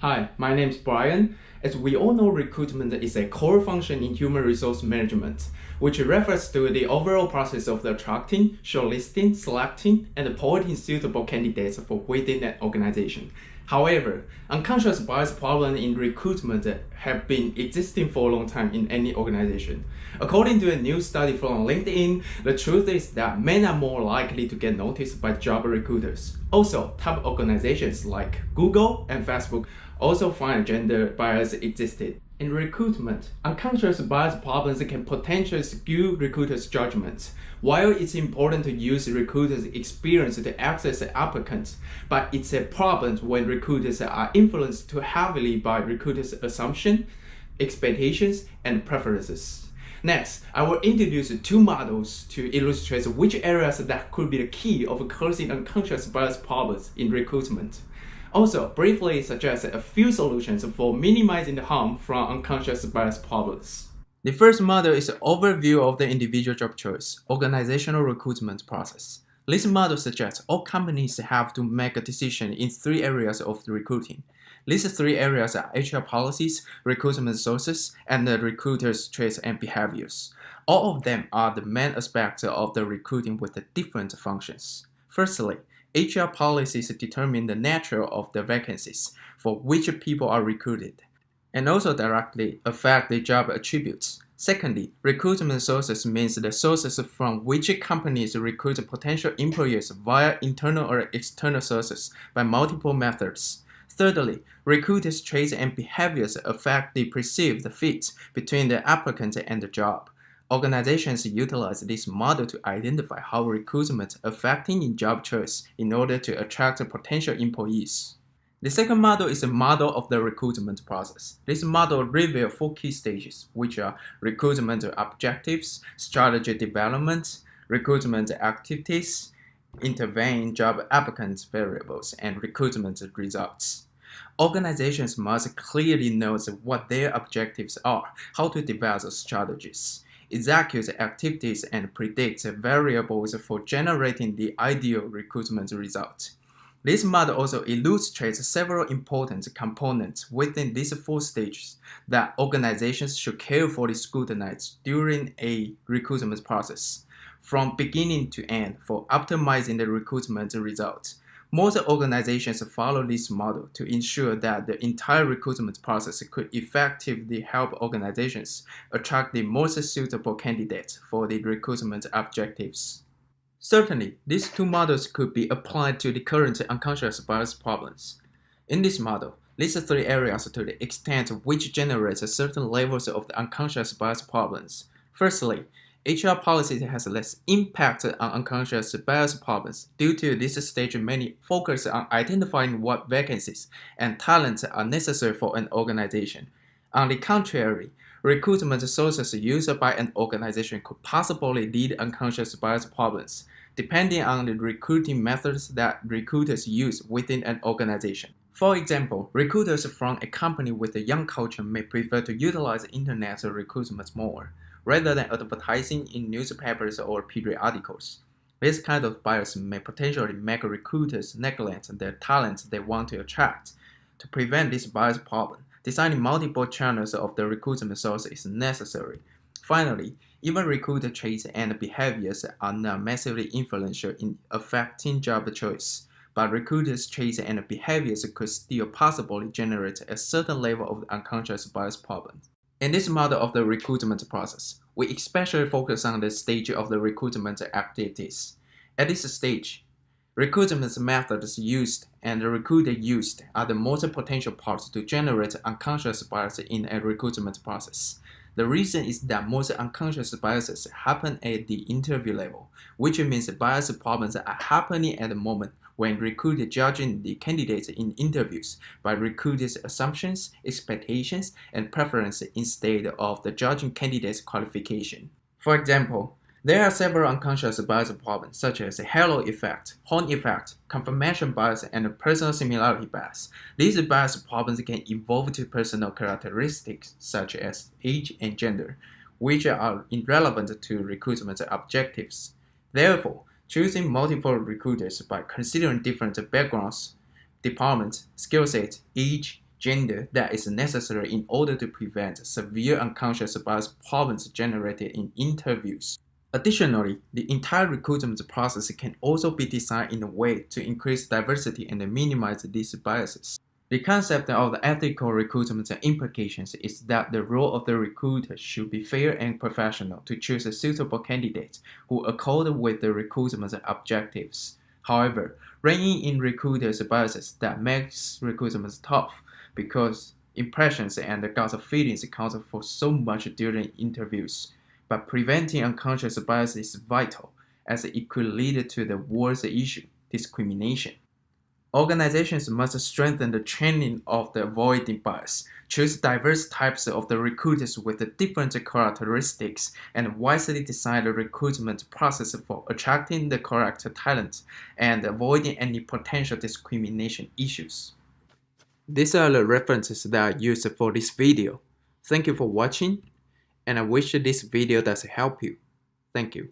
Hi, my name is Brian. As we all know, recruitment is a core function in human resource management, which refers to the overall process of attracting, shortlisting, selecting, and appointing suitable candidates for within an organization. However, unconscious bias problems in recruitment have been existing for a long time in any organization. According to a new study from LinkedIn, the truth is that men are more likely to get noticed by job recruiters. Also, top organizations like Google and Facebook also find gender bias existed. In recruitment, unconscious bias problems can potentially skew recruiters' judgments. While it's important to use recruiters' experience to access applicants, but it's a problem when recruiters are influenced too heavily by recruiters' assumptions, expectations, and preferences. Next, I will introduce two models to illustrate which areas that could be the key of causing unconscious bias problems in recruitment. Also, briefly suggest a few solutions for minimizing the harm from unconscious bias problems. The first model is an overview of the individual job choice, organizational recruitment process. This model suggests all companies have to make a decision in three areas of the recruiting. These three areas are HR policies, recruitment sources, and the recruiters' traits and behaviors. All of them are the main aspects of the recruiting with the different functions. Firstly, HR policies determine the nature of the vacancies for which people are recruited, and also directly affect the job attributes. Secondly, recruitment sources means the sources from which companies recruit potential employees via internal or external sources by multiple methods. Thirdly, recruiters' traits and behaviors affect the perceived fit between the applicant and the job. Organizations utilize this model to identify how recruitment affecting in job choice in order to attract potential employees. The second model is a model of the recruitment process. This model reveals four key stages, which are recruitment objectives, strategy development, recruitment activities, intervening job applicant variables, and recruitment results. Organizations must clearly know what their objectives are, how to develop strategies, execute activities, and predict variables for generating the ideal recruitment result. This model also illustrates several important components within these four stages that organizations should carefully scrutinize during a recruitment process, from beginning to end, for optimizing the recruitment results. Most organizations follow this model to ensure that the entire recruitment process could effectively help organizations attract the most suitable candidates for the recruitment objectives. Certainly, these two models could be applied to the current unconscious bias problems. In this model, these three areas to the extent which generates certain levels of the unconscious bias problems. Firstly, HR policy has less impact on unconscious bias problems. Due to this stage, many focus on identifying what vacancies and talents are necessary for an organization. On the contrary, recruitment sources used by an organization could possibly lead unconscious bias problems, depending on the recruiting methods that recruiters use within an organization. For example, recruiters from a company with a young culture may prefer to utilize internet recruitment more, rather than advertising in newspapers or periodicals. This kind of bias may potentially make recruiters neglect the talents they want to attract. To prevent this bias problem, designing multiple channels of the recruitment source is necessary. Finally, even recruiter traits and behaviors are not massively influential in affecting job choice, but recruiters' traits and behaviors could still possibly generate a certain level of unconscious bias problem. In this model of the recruitment process, we especially focus on the stage of the recruitment activities. At this stage, recruitment methods used and the recruiter used are the most potential parts to generate unconscious bias in a recruitment process. The reason is that most unconscious biases happen at the interview level, which means bias problems are happening at the moment when recruiters judging the candidates in interviews by recruiters' assumptions, expectations, and preferences instead of the judging candidates' qualification. For example, there are several unconscious bias problems such as halo effect, horn effect, confirmation bias, and personal similarity bias. These bias problems can evolve to personal characteristics such as age and gender, which are irrelevant to recruitment objectives. Therefore, choosing multiple recruiters by considering different backgrounds, departments, skill sets, age, gender that is necessary in order to prevent severe unconscious bias problems generated in interviews. Additionally, the entire recruitment process can also be designed in a way to increase diversity and minimize these biases. The concept of the ethical recruitment implications is that the role of the recruiter should be fair and professional to choose a suitable candidate who accord with the recruitment objectives. However, reining in recruiters' biases that makes recruitment tough because impressions and gut feelings count for so much during interviews. But preventing unconscious bias is vital, as it could lead to the worst issue, discrimination. Organizations must strengthen the training of the avoiding bias, choose diverse types of the recruiters with different characteristics, and wisely design the recruitment process for attracting the correct talent and avoiding any potential discrimination issues. These are the references that I used for this video. Thank you for watching, and I wish this video does help you. Thank you.